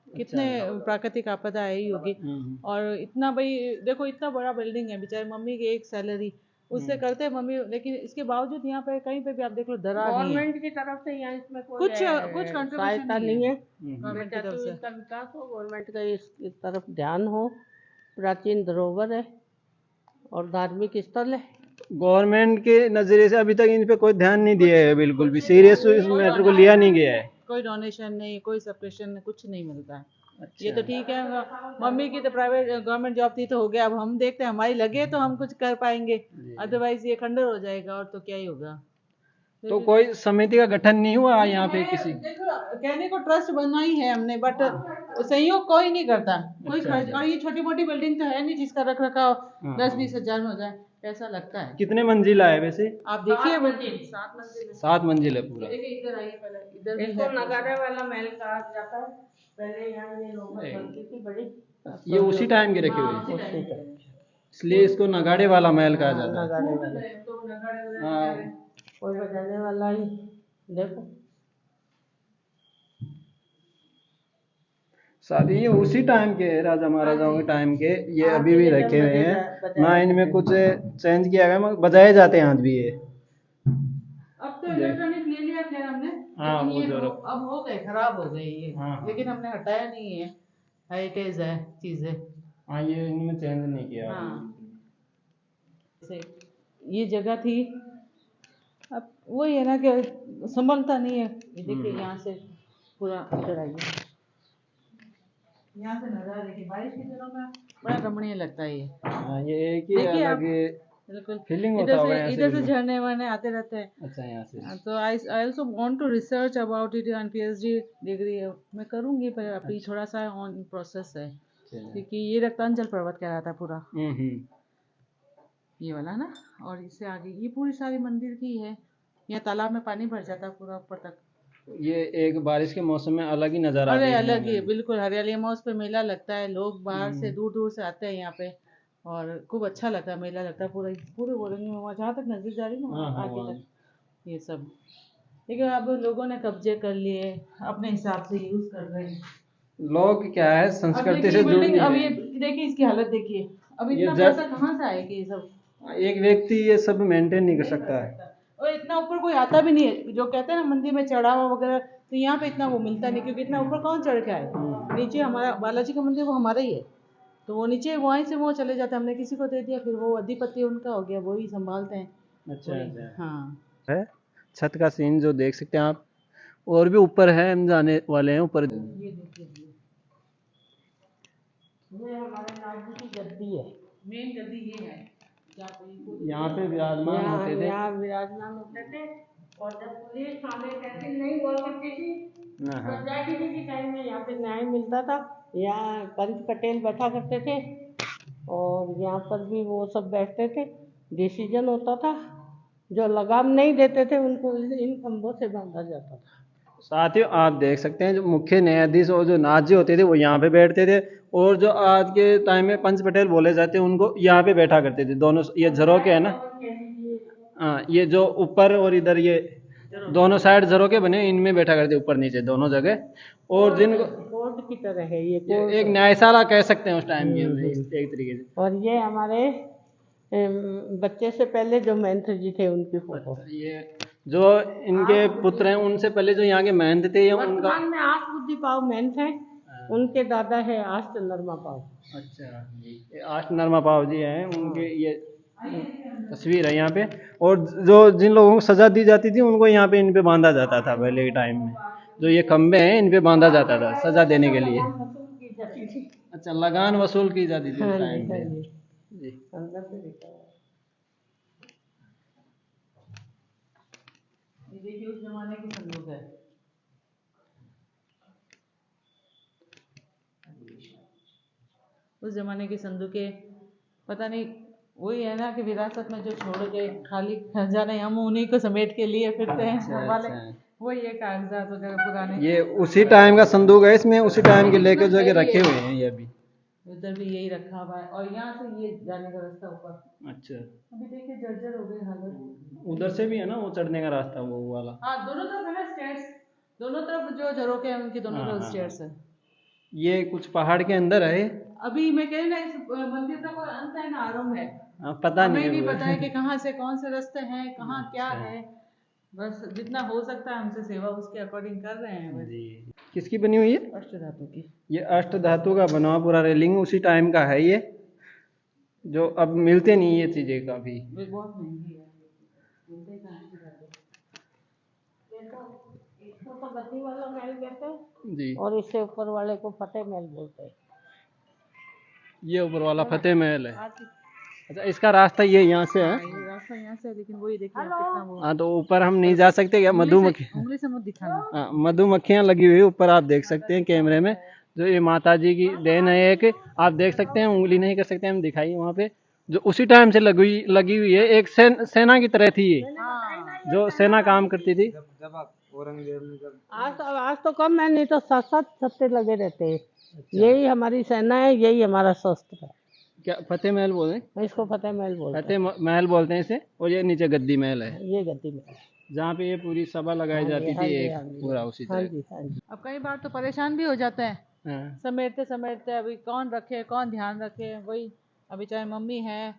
Speaker 3: कितने
Speaker 1: अच्छा।
Speaker 3: प्राकृतिक आपदा आई होगी। और इतना भाई देखो, इतना बड़ा बिल्डिंग है, बेचारे मम्मी की एक सैलरी उससे करते हैं मम्मी, लेकिन इसके बावजूद यहाँ पे कहीं पे भी आप देख लो दरार नहीं है।
Speaker 2: गवर्नमेंट की तरफ से यहाँ इसमें कोई
Speaker 3: कुछ कुछ कंट्रीब्यूशन
Speaker 2: सहायता नहीं है। मैं
Speaker 3: गवर्नमेंट की
Speaker 2: चाहती
Speaker 3: तरफ
Speaker 2: हूँ
Speaker 3: से।
Speaker 2: इसका विकास हो, गवर्नमेंट का इसकी तरफ ध्यान हो। प्राचीन धरोहर है और धार्मिक स्थल है।
Speaker 1: गवर्नमेंट के नजरिए से अभी तक इन पे कोई ध्यान नहीं दिया है, बिल्कुल भी सीरियस इस मैटर को लिया नहीं गया है।
Speaker 3: कोई डोनेशन नहीं, कोई सब्सक्रिप्शन, कुछ नहीं मिलता है।
Speaker 1: अच्छा।
Speaker 3: ये तो ठीक है, मम्मी की तो प्राइवेट गवर्नमेंट जॉब थी तो हो गया। अब हम देखते हैं हमारी लगे तो हम कुछ कर पाएंगे, अदरवाइज ये खंडर हो जाएगा और तो क्या ही होगा।
Speaker 1: तो कोई समिति का गठन नहीं हुआ यहाँ पे किसी?
Speaker 3: देखो, कहने को ट्रस्ट बनना ही है हमने, बट सहयोग कोई नहीं करता। कोई
Speaker 1: अच्छा,
Speaker 3: खर्च, और ये छोटी मोटी बिल्डिंग तो है नहीं जिसका रख रखाव
Speaker 1: हाँ,
Speaker 3: 10-20 हजार में हो जाए, ऐसा लगता है।
Speaker 1: कितने मंजिला है वैसे?
Speaker 3: आप देखिए
Speaker 2: 7 मंजिल।
Speaker 1: 7 मंजिल है पूरा।
Speaker 3: देखिए इधर आइए, पहले इधर भी
Speaker 2: इसको
Speaker 3: है।
Speaker 2: नगाड़े वाला महल कहा जाता है। पहले यहाँ ये लोग बनती थी बड़ी।
Speaker 1: ये उसी टाइम के रखे हुए हैं,
Speaker 2: उसी टाइम
Speaker 1: इसलिए इसको नगाड़े वाला महल कहा जाता है।
Speaker 2: नगाड़े वाला
Speaker 1: हाँ,
Speaker 2: कोई बजाने वाला ही। देखो
Speaker 1: शादी ये उसी टाइम के है, राजा महाराजाओं के टाइम के। ये अभी भी रखे हुए हैं ना, इनमें कुछ चेंज किया गया मगर बजाए जाते हैं आज भी ये।
Speaker 3: अब तो इलेक्ट्रॉनिक ले लिया खैर हमने,
Speaker 1: हाँ,
Speaker 3: लेकिन
Speaker 1: वो
Speaker 3: ये
Speaker 1: जो
Speaker 3: अब हो गए, खराब हो गए ये।
Speaker 1: हाँ।
Speaker 3: लेकिन हमने हटाया नहीं है, हेरिटेज है चीजें।
Speaker 1: हाँ, ये इनमें चेंज नहीं किया।
Speaker 3: हाँ। जैसे ये जगह थी, अब वही है ना कि संभलता नहीं है। ये देखिए यहाँ से पूरा इधर आइए, यहाँ से नजारा देखिए, बारिश के दिनों में बड़ा रमणीय लगता है ये।
Speaker 1: हाँ, ये एक ही
Speaker 3: देखिए आप,
Speaker 1: अलग
Speaker 3: बिल्कुल
Speaker 1: फीलिंग होता होगा यहाँ
Speaker 3: इधर से
Speaker 1: से।
Speaker 3: झरने वरने आते रहते हैं।
Speaker 1: अच्छा, यहाँ से।
Speaker 3: तो I also want to research about it on PhD degree मैं करूँगी, पर अभी थोड़ा सा ऑन प्रोसेस है। क्योंकि ये रक्तांचल पर्वत कहलाता पूरा, ये वाला ना। और इससे आगे ये पूरी सारी मंदिर की है। यहाँ तालाब में पानी भर जाता पूरा ऊपर तक।
Speaker 1: ये एक बारिश के मौसम में अलग ही नजारा
Speaker 3: अरे
Speaker 1: देखने
Speaker 3: अलग
Speaker 1: में।
Speaker 3: ही, बिल्कुल हरियाली मौज पे मेला लगता है, लोग बाहर से दूर दूर से आते हैं यहाँ पे और खूब अच्छा लगता है, मेला लगता है पूरा पूरे बोलेंगे वहाँ जहाँ तक नजर जा रही है ना
Speaker 1: हाँ, हाँ,
Speaker 3: आगे
Speaker 1: वहाँ।
Speaker 3: तक ये सब। लेकिन अब लोगों ने कब्जे कर लिए, अपने हिसाब से यूज कर रहे हैं।
Speaker 1: लोग क्या है,
Speaker 3: अब
Speaker 1: संस्कृति
Speaker 3: देखिए
Speaker 1: से जुड़
Speaker 3: बिल्डिंग,
Speaker 1: नहीं
Speaker 3: अब
Speaker 1: रहे
Speaker 3: ये
Speaker 1: हैं।
Speaker 3: देखिए इसकी हालत देखिए, अब
Speaker 1: ये
Speaker 3: इतना
Speaker 1: जब-
Speaker 3: पैसा कहाँ से आएगी ये सब।
Speaker 1: एक व्यक्ति ये सब मेंटेन नहीं कर सकता है।
Speaker 3: और इतना ऊपर कोई आता भी नहीं है, जो कहते हैं ना मंदिर में चढ़ावा वगैरह, तो यहाँ पे इतना वो मिलता नहीं, क्योंकि इतना ऊपर कौन चढ़ के आए। नीचे हमारा बालाजी का मंदिर वो हमारा ही है, तो वो नीचे वहीं से वो चले जाते हैं, हमने किसी को दे दिया, फिर वो अधिपति उनका हो गया, वो ही संभालते हैं।
Speaker 1: अच्छा, अच्छा।
Speaker 3: हाँ
Speaker 1: है छत का सीन जो देख सकते हैं आप, और भी ऊपर है, हम जाने वाले हैं ऊपर।
Speaker 3: ये देखिए,
Speaker 2: ये हमारे नाथ जी की गद्दी है।
Speaker 3: मेन गद्दी ये है जहाँ पे
Speaker 1: यहाँ पे विराजमान होते थे।
Speaker 2: यहाँ विराजमान होते थे। और जब पुलिस थाने तहसील नहीं हुआ करती थी तो जाति जी के टाइम में यहाँ पे न्याय मिलता था। यहाँ पंच पटेल बैठा करते थे और यहाँ पर भी वो सब बैठते थे, डिसीजन होता था। जो लगाम नहीं देते थे उनको इन खंभों से बांधा जाता था।
Speaker 1: साथियों आप देख सकते हैं जो मुख्य न्यायाधीश और जो नाथ जी होते थे वो यहाँ पे बैठते थे, और जो आज के टाइम में पंच पटेल बोले जाते हैं उनको यहाँ पे बैठा करते थे। दोनों ये झरोके है ना, हाँ, ये जो ऊपर और इधर ये दोनों साइड झरोके बने, इनमें बैठा करते ऊपर नीचे दोनों जगह। और जिनको
Speaker 2: कोर्ट की तरह है ये
Speaker 1: एक न्यायशाला कह सकते हैं उस टाइम की, एक तरीके से।
Speaker 2: और ये हमारे बच्चे से पहले जो महंत जी थे उनकी फोटो।
Speaker 1: ये जो इनके पुत्र हैं उनसे पहले जो यहाँ के महंत थे, ये उनका
Speaker 2: वर्तमान में 8 बुद्धि पाव महंत है उनके दादा है आष्ट नरमा पाव।
Speaker 1: अच्छा जी, ये आष्ट नरमा पाव जी हैं, उनके ये तस्वीर है यहाँ पे। और जो जिन लोगों को सजा दी जाती थी उनको यहाँ पे इन पे बांधा जाता था पहले के टाइम में। जो ये खंबे हैं इन पे बांधा जाता था सजा देने के लिए। अच्छा, लगान वसूल की जाती थी
Speaker 2: हाँ
Speaker 1: उस
Speaker 2: जी,
Speaker 1: टाइम
Speaker 2: हाँ
Speaker 1: पे।
Speaker 2: जी।
Speaker 1: जी।
Speaker 2: अंदर से देखा हुआ है।
Speaker 3: ये देखिए उस जमाने की संदूक है। उस जमाने की संदूकें, पता नहीं, वही है ना कि विरासत में जो छोड़ के खाली खजाने हम उन्हीं को समेट के लिए फिरते हैं
Speaker 1: अच्छा,
Speaker 3: वाले।
Speaker 1: अच्छा।
Speaker 3: वही है कागजात वगैरह पुराने।
Speaker 1: ये उसी टाइम का संदूक है, इसमें उसी टाइम के लेके जो के रखे हुए हैं ये भी।
Speaker 3: उधर भी यही रखा हुआ है और यहाँ से ये जाने का रास्ता ऊपर।
Speaker 1: अच्छा,
Speaker 3: अभी देखिए जर्जर हो गई हालत।
Speaker 1: उधर से भी है ना वो चढ़ने का रास्ता वो वाला।
Speaker 3: हाँ, दोनों तरफ है ना स्टेयर्स, दोनों तरफ जो झरोके हैं उनकी दोनों
Speaker 1: हाँ,
Speaker 3: तरफ
Speaker 1: हाँ,
Speaker 3: स्टेयर्स है।
Speaker 1: ये कुछ पहाड़ के अंदर है।
Speaker 3: अभी मैं कह रही ना, इस मंदिर का कोई अंत है ना आरंभ है।
Speaker 1: पता
Speaker 3: हमें
Speaker 1: नहीं
Speaker 3: नहीं
Speaker 1: है
Speaker 3: पता है कि कहाँ से कौन से रास्ते हैं, कहाँ क्या
Speaker 1: अच्छा।
Speaker 3: है। बस जितना हो सकता है हमसे सेवा उसके अकॉर्डिंग कर रहे हैं बस।
Speaker 1: जी। किसकी बनी हुई है?
Speaker 3: अष्ट धातु की।
Speaker 1: ये अष्ट धातु का बना हुआ पूरा रेलिंग उसी टाइम का है ये, जो अब मिलते नहीं ये चीजें कभी।
Speaker 3: वे बहुत महंगी है, मिलते कहाँ अष्ट धातु।
Speaker 2: इसको तो गद्दी वाला महल कहते हैं
Speaker 1: जी।
Speaker 2: और इससे ऊपर वाले को फतेह महल बोलते हैं।
Speaker 1: ये ऊपर वाला फतेह महल है। अच्छा, इसका रास्ता ये यहाँ से है।
Speaker 3: हाँ, ये रास्ता यहाँ से है, लेकिन वही देखिए आप कितना वो।
Speaker 1: हाँ, तो ऊपर हम नहीं जा सकते क्या?
Speaker 3: उंगली से मत दिखाना।
Speaker 1: हाँ, मधुमक्खियाँ लगी हुई ऊपर, आप देख सकते हैं कैमरे में। जो ये माता जी की देन है एक, आप देख सकते हैं, उंगली नहीं कर सकते हम दिखाई वहाँ पे। जो उसी टाइम से लगी हुई है, एक सेना की तरह थी ये, जो सेना काम करती थी।
Speaker 2: आज तो कम है, नहीं तो 7-7 छत्ते लगे रहते हैं। यही हमारी सेना है, यही हमारा शस्त्र है।
Speaker 1: क्या फतेह महल बोलते हैं?
Speaker 2: इसको फतेह महल बोलते हैं।
Speaker 1: फतेह महल बोलते हैं इसे। और ये नीचे गद्दी महल है,
Speaker 2: ये गद्दी महल है।
Speaker 1: जहाँ पे ये पूरी सभा लगाई जाती थी एक, पूरा उसी
Speaker 2: हाँ
Speaker 1: तरह।
Speaker 2: जी, हाँ जी।
Speaker 3: अब कई बार तो परेशान भी हो जाते हैं
Speaker 1: हाँ,
Speaker 3: समेटते समेटते। अभी कौन रखे कौन ध्यान रखे, वही अभी चाहे मम्मी है,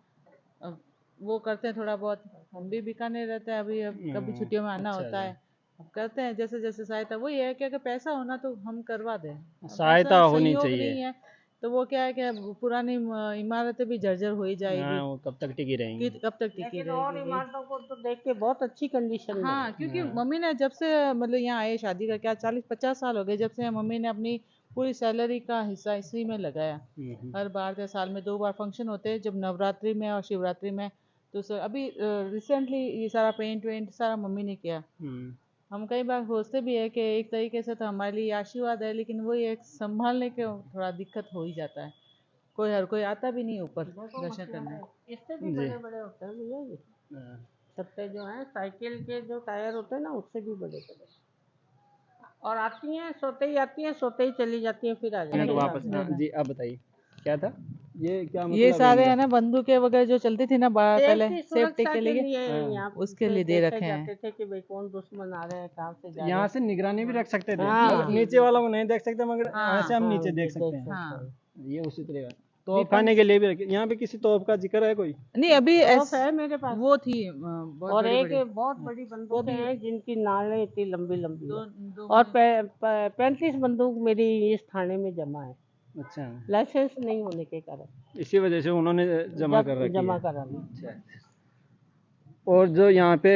Speaker 3: अब वो करते हैं थोड़ा बहुत। हम भी बीकानेर रहते हैं अभी, अब कभी छुट्टियों में आना
Speaker 1: अच्छा
Speaker 3: होता है, अब करते हैं जैसे जैसे सहायता। वही है कि अगर पैसा होना तो हम करवा दें, अब
Speaker 1: सहायता
Speaker 3: पैसा
Speaker 1: होनी
Speaker 3: संयोग
Speaker 1: चाहिए।
Speaker 3: नहीं है तो वो क्या है कि पुरानी इमारतें भी जर्जर हो ही जाएगी।
Speaker 1: हाँ, वो कब तक टिकी रहेंगी?
Speaker 3: कब तक टिकी
Speaker 2: लेकिन और
Speaker 3: रहेगी।
Speaker 2: इमारतों को तो देख के बहुत अच्छी कंडीशन में
Speaker 3: हाँ,
Speaker 2: है।
Speaker 3: क्योंकि मम्मी ने जब से मतलब यहाँ आए शादी का क्या 40-50 साल हो गए, जब से मम्मी ने अपनी पूरी सैलरी का हिस्सा इसी में लगाया। हर बार के साल में 2 बार फंक्शन होते हैं, जब नवरात्रि में और शिवरात्रि में। तो सर अभी रिसेंटली ये सारा पेंट वेंट सारा मम्मी ने किया। हम कई बार सोचते भी है कि एक तरीके से तो हमारे लिए आशीर्वाद है, लेकिन वही एक संभालने के थोड़ा दिक्कत हो ही जाता है। हर कोई आता भी नहीं ऊपर दर्शन करने।
Speaker 2: इससे भी बड़े बड़े होते हैं भैया ये छत्ते जो हैं, साइकिल के जो टायर होते हैं ना, उससे भी बड़े बड़े। और आती हैं सोते ही आती हैं, सोते ही चली जाती हैं, फिर आ जाती हैं।
Speaker 1: वापस। हाँ जी, अब बताइए क्या था ये, क्या मतलब
Speaker 3: ये सारे
Speaker 1: इनका?
Speaker 3: है ना बंदूकें वगैरह जो चलती थी ना पहले सेफ्टी के लिए,
Speaker 2: यहाँ
Speaker 3: उसके लिए दे रखे हैं।
Speaker 2: जाते थे कि भाई कौन दुश्मन आ रहे हैं, कहाँ से जा रहे
Speaker 1: यहाँ
Speaker 2: हैं।
Speaker 1: से निगरानी भी रख सकते थे,
Speaker 2: हाँ।
Speaker 1: मगर नीचे वाला को नहीं देख सकते, मगर यहाँ से हम
Speaker 2: हाँ,
Speaker 1: नीचे देख सकते
Speaker 2: देख
Speaker 1: हैं।
Speaker 3: हाँ।
Speaker 1: ये उसी तरह का तोप खाने के लिए भी रखे। यहाँ पे किसी तोप का जिक्र है कोई?
Speaker 3: नहीं, अभी
Speaker 2: तोप है मेरे पास।
Speaker 3: वो थी बहुत
Speaker 2: और
Speaker 3: बड़ी
Speaker 2: एक
Speaker 3: बड़ी।
Speaker 2: बहुत बड़ी बंदूकें हैं जिनकी नालें इतनी लंबी लंबी
Speaker 3: दो,
Speaker 2: हैं।
Speaker 3: दो
Speaker 2: और 35 बंदूक मेरी इस थाने में जमा है,
Speaker 1: अच्छा,
Speaker 2: लाइसेंस नहीं होने के कारण।
Speaker 1: इसी वजह से उन्होंने जमा कर रखी
Speaker 2: जमा
Speaker 1: है।
Speaker 2: करा ली।
Speaker 1: अच्छा। और जो यहाँ पे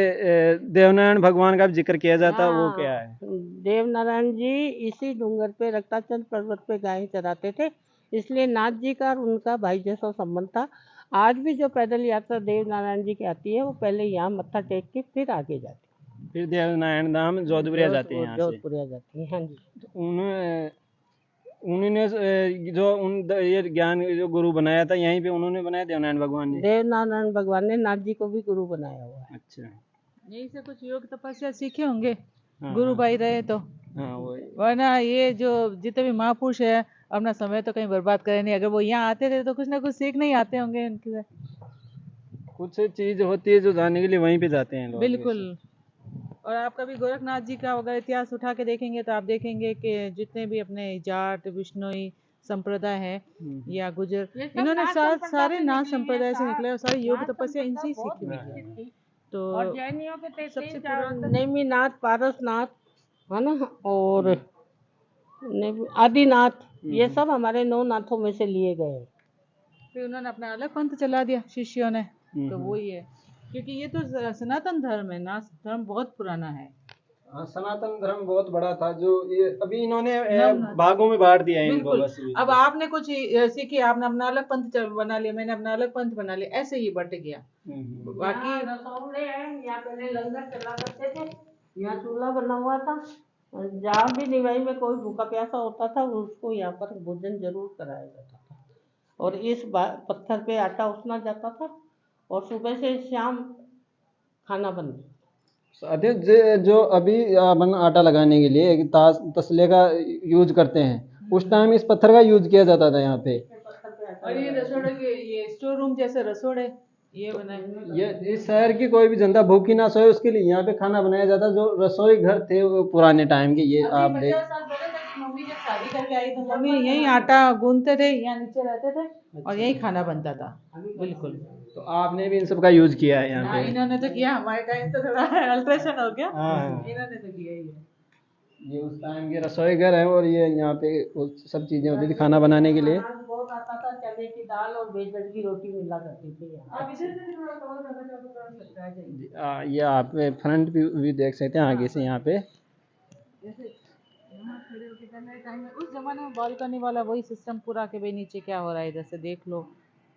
Speaker 1: देवनारायण भगवान का भी जिक्र किया जाता है, वो क्या है?
Speaker 2: देवनारायण जी इसी डूंगर पे रक्ताचल पर्वत पे गायें चराते थे, इसलिए नाथ जी का और उनका भाई जैसा संबंध था। आज भी जो पैदल यात्रा देवनारायण जी की आती है, वो पहले यहाँ मत्था टेक के फिर आगे जाती है।
Speaker 1: फिर देवनारायण धाम जोधपुरिया जाते हैं यहाँ से।
Speaker 2: जोधपुरिया जाती है, हाँ जी।
Speaker 1: तो उन्होंने जो ये ज्ञान जो गुरु बनाया था, यहीं पे उन्होंने बनाया, देवनारायण भगवान ने।
Speaker 2: देवनारायण भगवान ने नाथ जी को भी गुरु बनाया हुआ है।
Speaker 1: अच्छा।
Speaker 3: यही से कुछ योग तपस्या सीखे होंगे
Speaker 1: हाँ,
Speaker 3: गुरु
Speaker 1: हाँ।
Speaker 3: भाई रहे तो।
Speaker 1: हाँ, वही।
Speaker 3: वरना ये जो जितने भी महापुरुष है अपना समय तो कहीं बर्बाद करे नहीं। अगर वो यहाँ आते थे तो कुछ ना कुछ सीख नहीं आते होंगे उनके।
Speaker 1: कुछ चीज होती है जो जानने के लिए वहीं पे जाते हैं लोग।
Speaker 3: बिल्कुल। और आप कभी गोरखनाथ जी का अगर इतिहास उठा के देखेंगे तो आप देखेंगे कि जितने भी अपने जाट विष्णोई संप्रदाय है या गुजर, इन्होंने सारे नाथ संप्रदाय से निकले और सारे योग तपस्या इनसे ही सीखी हुई है। तो
Speaker 2: और जैनियों के
Speaker 3: सबसे पुरातन
Speaker 2: नेमिनाथ, पारसनाथ है ना, और आदिनाथ, ये सब हमारे 9 नाथों में से लिए गए हैं।
Speaker 3: फिर उन्होंने अपना अलग पंथ चला दिया शिष्यों ने, तो वही है, क्योंकि ये तो सनातन धर्म है ना, धर्म बहुत पुराना है।
Speaker 1: हाँ, सनातन धर्म बहुत बड़ा था, जो ये अभी इन्होंने भागों में बांट दिया है इनको
Speaker 3: बिल्कुल।
Speaker 1: बस।
Speaker 3: अब आपने कुछ सीखी, आपने अपना अलग पंथ बना लिया, मैंने अपना अलग पंथ बना लिया, ऐसे ही बट गया। बाकी
Speaker 2: रसोड़े हैं, यहाँ पहले लंगर चला करते थे, यहाँ चूल्हा बना हुआ था, जहाँ भी निवाई में कोई भूखा प्यासा होता था उसको यहाँ पर भोजन जरूर कराया जाता था। और इस पत्थर पे आटा उसना जाता था और सुबह से शाम खाना बनता।
Speaker 1: जो अभी अपन आटा लगाने के लिए एक तसले का यूज करते हैं, उस टाइम इस पत्थर का यूज किया जाता था यहाँ पे।
Speaker 3: और ये रसोड़े के, ये स्टोर रूम जैसे रसोड़े ये बनाए।
Speaker 1: ये इस शहर की कोई भी जनता भूखी ना सोए उसके लिए यहाँ पे खाना बनाया जाता, जो रसोई घर थे वो पुराने टाइम के। ये आप देख,
Speaker 3: 50 साल पहले तक मम्मी जब शादी करके आई तो मम्मी यही आटा गूंथते थे, यहाँ नीचे रहते थे और यही खाना बनता था। बिल्कुल।
Speaker 1: तो आपने भी इन सब का यूज किया है यहाँ पे?
Speaker 3: इन्होंने तो किया, हमारे टाइम तो थोड़ा अल्ट्रेशन हो गया, इन्होंने तो किया ही है।
Speaker 1: ये उस टाइम के रसोई घर है और ये यहाँ पे सब चीजें होती थी खाना बनाने के लिए।
Speaker 2: बहुत आता था, चने की दाल और बेसन की रोटी मिला करती थी।
Speaker 3: अब इधर से भी थोड़ा कवर करना चाहो तो कर सकता है।
Speaker 1: ये आप फ्रंट व्यू भी देख सकते हैं आगे से यहाँ पे।
Speaker 3: जैसे यहाँ खड़े होके पहले टाइम में, उस जमाने में बालकनी वाला वही सिस्टम पूरा के भाई नीचे क्या हो रहा है इधर से देख लो।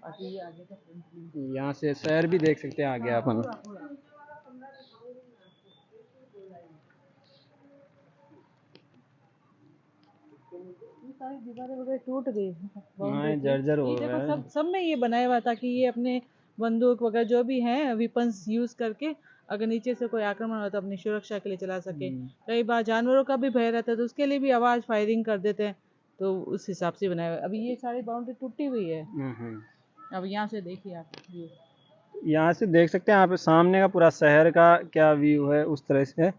Speaker 3: बाकी ये आगे का फ्रंट व्यू,
Speaker 1: यहाँ से शहर भी देख सकते हैं आगे अपन।
Speaker 3: सारी दीवारें वगैरह टूट गई,
Speaker 1: हाँ, जर्जर हो
Speaker 3: ये
Speaker 1: गया
Speaker 3: देखो
Speaker 1: है।
Speaker 3: सब में ये बनाया हुआ था कि ये अपने बंदूक वगैरह जो भी हैं विपन्स यूज करके अगर नीचे से कोई आक्रमण हो तो अपनी सुरक्षा के लिए चला सके। कई बार जानवरों का भी भय रहता है तो उसके लिए भी आवाज फायरिंग कर देते हैं, तो उस हिसाब से बनाया हुआ है। अभी ये सारी बाउंड्री टूटी हुई है। अब यहाँ से देखिए आप व्यू,
Speaker 1: यहाँ से देख सकते हैं आप सामने का पूरा शहर का क्या व्यू है उस तरह से।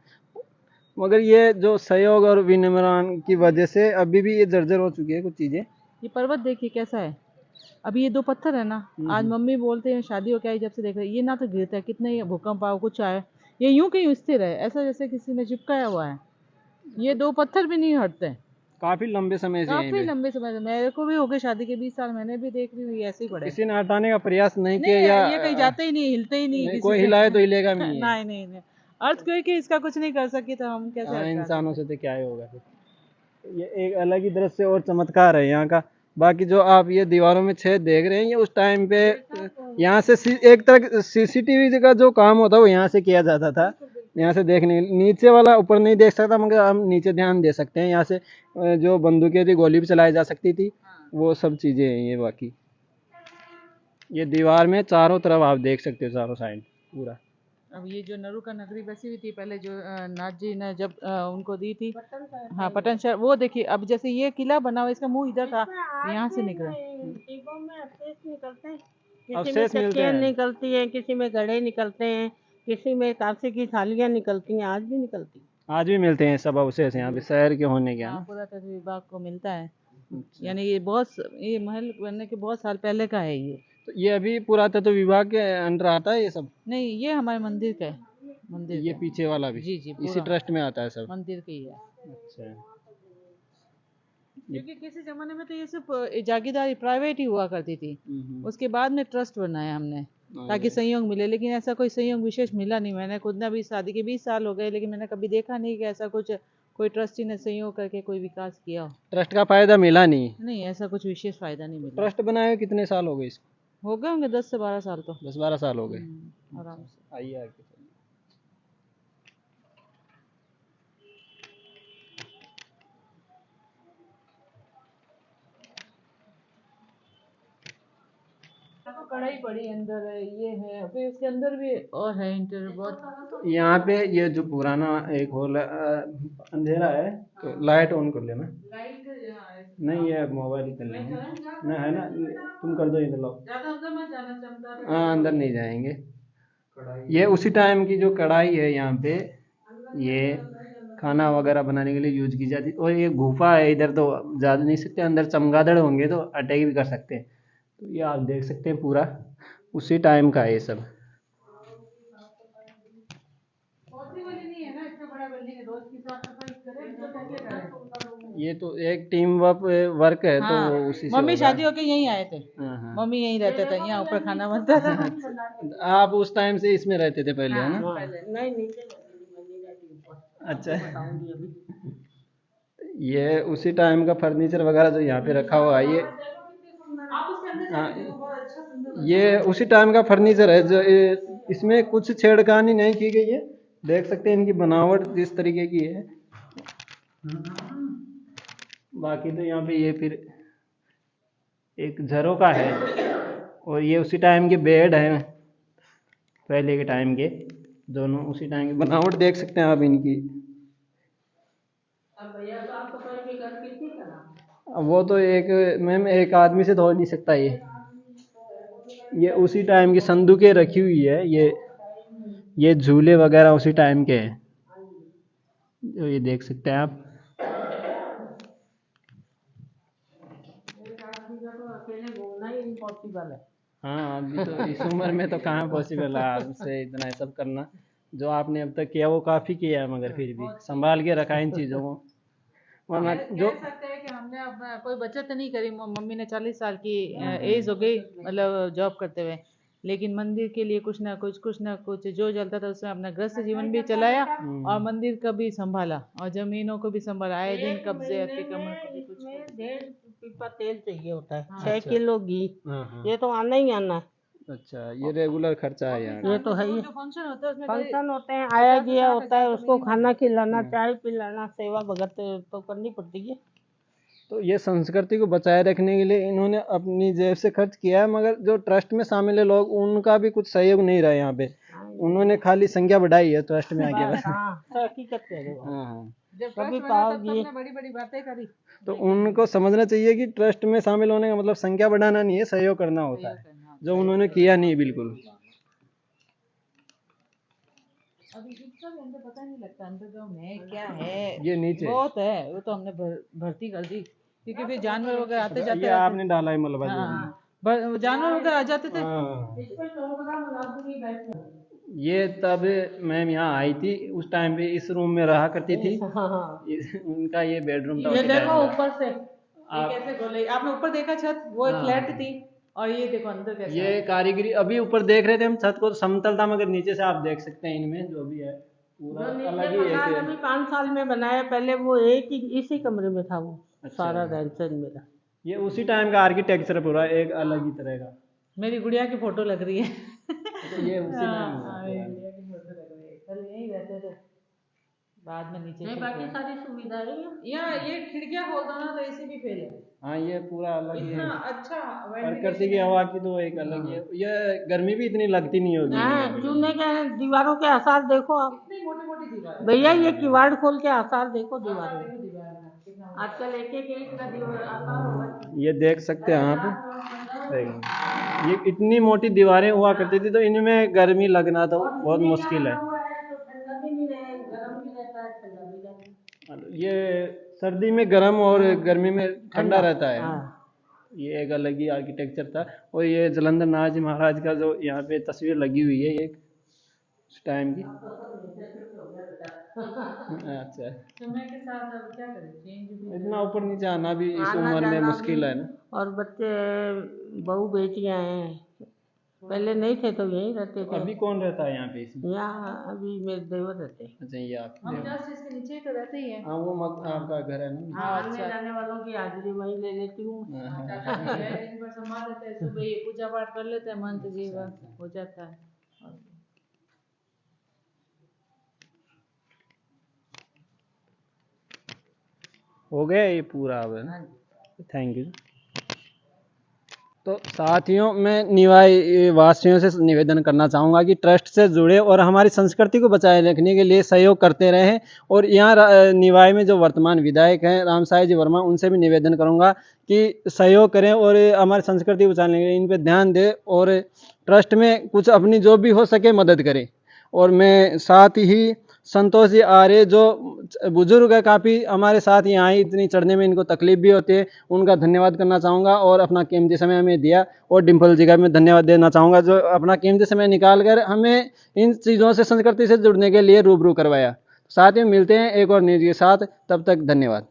Speaker 1: मगर ये जो सहयोग और विनिर्माण की वजह से अभी भी ये जर्जर हो चुकी है कुछ चीजें।
Speaker 3: ये पर्वत देखिए कैसा है। अभी ये 2 पत्थर है ना, आज मम्मी बोलते हैं शादी हो क्या जब से देख रहे ये ना तो गिरता है, कितने भूकंप आओ कुछ आए ये यूं के यूं स्थिर है, ऐसा जैसे किसी ने चिपकाया हुआ है। ये 2 पत्थर भी नहीं हटते,
Speaker 1: काफी लंबे समय से
Speaker 3: काफी लंबे समय से। मेरे को भी हो गए शादी के 20 साल, मैंने भी देख रही हुई ऐसे ही पड़े।
Speaker 1: किसी ने हटाने का प्रयास नहीं किया
Speaker 3: नहीं
Speaker 1: या
Speaker 3: ये कहीं जाते ही नहीं, हिलते ही नहीं,
Speaker 1: कोई हिलाए तो हिलेगा भी नहीं।
Speaker 3: नहीं नहीं नहीं, अर्थ कोई कि इसका कुछ नहीं कर सकी तो हम कैसे
Speaker 1: इंसानों से तो क्या ही होगा फिर। ये एक अलग ही दृश्य और चमत्कार है यहाँ का। बाकी जो आप ये दीवारों में छेद देख रहे हैं ये उस टाइम पे यहाँ से एक तरह सीसीटीवी का जो काम होता है वो यहाँ से किया जाता था। यहाँ से देखने, नीचे वाला ऊपर नहीं देख सकता मगर हम नीचे ध्यान दे सकते हैं। यहाँ से जो बंदूकें थी गोली भी चलाई जा सकती थी, वो सब चीज़ें हैं ये। बाकी ये दीवार में चारों तरफ आप देख सकते हो, चारों साइड पूरा।
Speaker 3: अब ये जो नरू का नगरी बसी हुई थी पहले, जो नाथ जी ने जब उनको दी थी, हाँ पटन शहर, वो देखिए अब जैसे ये किला बना हुआ, इसका मुंह इधर था, यहाँ से निकला।
Speaker 2: अवशेष मिलते हैं, निकलती है, किसी में घड़े निकलते हैं, किसी में कांसे की थालियां निकलती हैं, आज भी निकलती,
Speaker 1: आज भी मिलते हैं सब अवशेष यहाँ पे शहर के होने के।
Speaker 3: पुरातत्व विभाग को मिलता है। यानी ये ये महल बनने के बहुत साल पहले का है ये।
Speaker 1: तो ये अभी पुरातत्व विभाग के अंडर आता है ये सब?
Speaker 3: नहीं, ये हमारे मंदिर का है। मंदिर
Speaker 1: ये पीछे वाला भी?
Speaker 3: जी
Speaker 1: इसी ट्रस्ट में आता है सब?
Speaker 3: मंदिर का ही है।
Speaker 1: अच्छा,
Speaker 3: क्योंकि किसी जमाने में तो ये सिर्फ जागीरदारी प्राइवेट ही हुआ करती थी, उसके बाद में ट्रस्ट बनाया हमने ताकि सहयोग मिले, लेकिन ऐसा कोई सहयोग विशेष मिला नहीं। मैंने खुद ने भी शादी के 20 साल हो गए, लेकिन मैंने कभी देखा नहीं कि ऐसा कुछ कोई ट्रस्टी ने सहयोग करके कोई विकास किया हो।
Speaker 1: ट्रस्ट का फायदा मिला नहीं?
Speaker 3: नहीं, ऐसा कुछ विशेष फायदा नहीं मिला।
Speaker 1: ट्रस्ट बनाए कितने साल हो गए इसको?
Speaker 3: हो गए होंगे 10 से 12 साल तो।
Speaker 1: 10-12 साल हो गए
Speaker 3: आराम से।
Speaker 1: आइए आगे।
Speaker 3: कढ़ाई पड़ी अंदर है, ये है, फिर इसके अंदर भी और है इंटीरियर बहुत।
Speaker 1: यहाँ पे ये जो पुराना एक हॉल है, अंधेरा है तो लाइट ऑन कर लेना। नहीं, ये मोबाइल ही कर लेंगे ना, है ना, तुम कर दो इधर लॉक। हाँ, अंदर नहीं जाएंगे। ये उसी टाइम की जो कढ़ाई है यहाँ पे, ये खाना वगैरह बनाने के लिए यूज की जाती। और ये गुफा है इधर, तो जा नहीं सकते अंदर, चमगादड़ होंगे तो अटैक भी कर सकते हैं। तो ये आप देख सकते हैं पूरा उसी टाइम का है ये सब। ये तो एक टीम वर्क है।
Speaker 3: हाँ,
Speaker 1: तो उसी से
Speaker 3: मम्मी
Speaker 1: होगा।
Speaker 3: शादी होके यहीं आए थे।
Speaker 1: हाँ।
Speaker 3: मम्मी यहीं रहते थे, यहाँ ऊपर खाना बनता था।
Speaker 1: आप उस टाइम से इसमें रहते थे पहले, है ना?
Speaker 3: हाँ, पहले।
Speaker 2: नहीं नीचे नहीं रहती ऊपर।
Speaker 1: अच्छा।
Speaker 2: बताऊंगी अभी।
Speaker 1: ये उसी टाइम का फर्नीचर वगैरह जो यहाँ पे रखा हुआ है, ये
Speaker 3: आप उसके अंदर
Speaker 1: हाँ,
Speaker 3: जाके देखो, बहुत अच्छा सुंदर
Speaker 1: ये उसी टाइम का फर्नीचर है जो इसमें कुछ छेड़खानी नहीं की गई है। देख सकते हैं इनकी बनावट जिस तरीके की है। बाकी तो यहाँ पे ये फिर एक झरोका है, और ये उसी टाइम के बेड हैं, पहले के टाइम के, दोनों उसी टाइम की बनावट देख सकते हैं आप इनकी।
Speaker 2: अब भैया साफ सफाई भी घर की थी ना।
Speaker 1: अब वो तो एक मैम एक आदमी से धो नहीं सकता ये उसी टाइम की संदूकें रखी हुई है। ये झूले वगैरह उसी टाइम के हैं, जो ये देख सकते हैं आप।
Speaker 2: अकेले घूमना ही इम्पॉसिबल है।
Speaker 1: हाँ, अभी तो इस उम्र में तो कहाँ पॉसिबल है आपसे इतना सब करना। जो आपने अब तक किया वो काफ़ी किया है, मगर फिर भी संभाल के रखा इन चीज़ों को। वरना जो
Speaker 3: कह सकते हैं कि हमने अपना कोई बचत नहीं करी। मम्मी ने 40 साल की एज हो गई, मतलब जॉब करते हुए, लेकिन मंदिर के लिए कुछ ना कुछ जो चलता था उसमें अपना गृहस्थ जीवन भी चलाया और मंदिर का भी संभाला और जमीनों को भी संभाला। आए दिन कब्जे अतिक्रमण कभी कुछ।
Speaker 2: इसमें 1.5 पीपा तेल चाहिए होता है,
Speaker 1: हाँ,
Speaker 2: 6 किलो घी।
Speaker 1: हाँ।
Speaker 2: ये तो आना ही आना है।
Speaker 1: अच्छा, ये रेगुलर खर्चा है यहाँ।
Speaker 2: ये तो है ही।
Speaker 3: जो फंक्शन होता है उसमें
Speaker 2: फंक्शन होते हैं, आया गया होता है, उसको खाना खिलाना, चाय पिलाना, सेवा भगत तो करनी पड़ती है।
Speaker 1: तो ये संस्कृति को बचाए रखने के लिए इन्होंने अपनी जेब से खर्च किया है, मगर जो ट्रस्ट में शामिल है लोग, उनका भी कुछ सहयोग नहीं रहा यहाँ पे। उन्होंने खाली संख्या बढ़ाई है ट्रस्ट में आके बस।
Speaker 2: हाँ, हकीकत कह रहे हो।
Speaker 1: हाँ।
Speaker 3: जब
Speaker 2: कभी
Speaker 3: ट्रस्ट बना तब
Speaker 2: पाओगी।
Speaker 3: सबने बड़ी बड़ी बातें करी।
Speaker 1: तो उनको समझना चाहिए कि ट्रस्ट में शामिल होने का मतलब संख्या बढ़ाना नहीं है, सहयोग करना होता है, जो उन्होंने किया नहीं बिल्कुल।
Speaker 3: अभी इसका भी अंदर पता नहीं लगता अंडरग्राउंड है क्या है।
Speaker 1: ये नीचे
Speaker 3: बहुत है, वो तो हमने भर्ती कर दी क्योंकि फिर जानवर वगैरह आते जाते
Speaker 1: ये आपने डाला है मलबा जो भी।
Speaker 3: हाँ, जानवर वगैरह आ जाते थे।
Speaker 1: हाँ।
Speaker 2: इसमें 100 ग्राम नकदी बैठी।
Speaker 1: ये तब मैम यहाँ आई थी उस टाइम पे, इस रूम में रहा करती थी।
Speaker 2: हाँ,
Speaker 1: उनका ये बेडरूम था
Speaker 2: ये
Speaker 1: उसी
Speaker 2: देखो
Speaker 1: टाइम
Speaker 2: ऊपर से।
Speaker 3: ये कैसे खोले? आपने ऊपर देखा छत, वो एक
Speaker 1: हाँ।
Speaker 3: फ्लैट थी और ये देखो अंदर
Speaker 1: का।
Speaker 3: कैसे
Speaker 1: ये कारीगरी अभी ऊपर देख रहे थे हम, छत को समतल था, मगर नीचे से आप देख सकते हैं इनमें जो भी है पूरा अलग ही
Speaker 2: मकान
Speaker 1: एक।
Speaker 2: अभी 5 साल में बनाया, पहले वो एक ही इसी कमरे में था वो।
Speaker 1: अच्छा।
Speaker 2: सारा रेंसन मेरा।
Speaker 1: ये उसी टाइम का आर्किटेक्चर पूरा एक अलग ही तरह का।
Speaker 3: मेरी गुड़िया की फोटो लग रही है।
Speaker 1: तो ये उसी टाइम
Speaker 3: हाँ, मेरी गुड़िया की फोटो लग रही है। कल यहीं रहते थे, बाद में नीचे
Speaker 2: नहीं,
Speaker 3: शिफ्ट
Speaker 2: बाकी
Speaker 3: हुए।
Speaker 2: सारी सुविधाएं हैं।
Speaker 3: यहाँ ये खिड़कियाँ खोल दो ना तो एसी भी फेल है।
Speaker 1: हाँ, ये पूरा अलग ही
Speaker 3: इतना
Speaker 1: है।
Speaker 3: अच्छा
Speaker 1: प्रकृति की हवा की तो एक अलग ही है। ये गर्मी भी इतनी लगती नहीं होगी।
Speaker 2: हाँ, चूने के दीवारों के आसार देखो आप।
Speaker 3: इतनी मोटी मोटी दीवार
Speaker 2: भैया ये किवाड़ खोल के आसार देखो दीवारों में।
Speaker 3: दीवार में कितना
Speaker 2: आजकल एक एक ईंट का दीवार आसार होगा।
Speaker 1: ये देख सकते हैं आप। देखो, ये इतनी मोटी दीवारें हुआ करती थी, तो इनमें गर्मी लगना तो बहुत मुश्किल है।
Speaker 2: तो ठंडा भी नहीं रहे, गर्म भी रहता है, ठंडा भी रहता है।
Speaker 1: ये सर्दी में गर्म और गर्मी में ठंडा रहता है।
Speaker 2: हाँ।
Speaker 1: ये एक अलग ही आर्किटेक्चर था। और ये जालंधर नाथ जी महाराज का जो यहाँ पे तस्वीर लगी हुई है, एक उस टाइम की। अच्छा,
Speaker 3: समय के साथ अब क्या करें, चेंज भी
Speaker 1: इतना ऊपर नीचे आना भी इस
Speaker 2: आना
Speaker 1: उम्र में
Speaker 2: जाना
Speaker 1: मुश्किल
Speaker 2: भी।
Speaker 1: है ना।
Speaker 2: और बच्चे बहू बेटियां हैं, पहले नहीं थे तो यहीं रहते थे।
Speaker 1: अभी कौन रहता है यहाँ पे इसमें?
Speaker 2: यहाँ अभी मेरे देवर रहते हैं।
Speaker 1: अच्छा, ये आप।
Speaker 3: हम जस्ट इसके नीचे ही तो रहते ही हैं।
Speaker 1: हाँ, वो आपका घर है ना।
Speaker 3: हाँ,
Speaker 2: आने
Speaker 3: अच्छा।
Speaker 2: जाने वालों की हाजिरी वहीं ले लेती हूँ।
Speaker 3: चाचा जी है, दिन भर संभाल लेते हैं, सुबह ये पूजा पाठ कर लेते हैं, मंत्र जी हो जाता है।
Speaker 1: हो गया ये पूरा अब, है ना? Thank you. तो साथियों, मैं निवाई वासियों से निवेदन करना चाहूँगा कि ट्रस्ट से जुड़े और हमारी संस्कृति को बचाए रखने के लिए सहयोग करते रहें। और यहाँ निवाई में जो वर्तमान विधायक हैं रामसाई जी वर्मा, उनसे भी निवेदन करूँगा कि सहयोग करें और हमारी संस्कृति बचाने के लिए इन पर ध्यान दें, और ट्रस्ट में कुछ अपनी जो भी हो सके मदद करें। और मैं साथ ही संतोष जी आर्य जो बुजुर्ग है काफ़ी, हमारे साथ यहाँ आए, इतनी चढ़ने में इनको तकलीफ भी होती है, उनका धन्यवाद करना चाहूँगा। और अपना कीमती समय हमें दिया। और डिम्पल जी का मैं धन्यवाद देना चाहूँगा जो अपना कीमती समय निकाल कर हमें इन चीज़ों से, संस्कृति से जुड़ने के लिए रूबरू करवाया। साथ में मिलते हैं एक और न्यूज़ के साथ, तब तक धन्यवाद।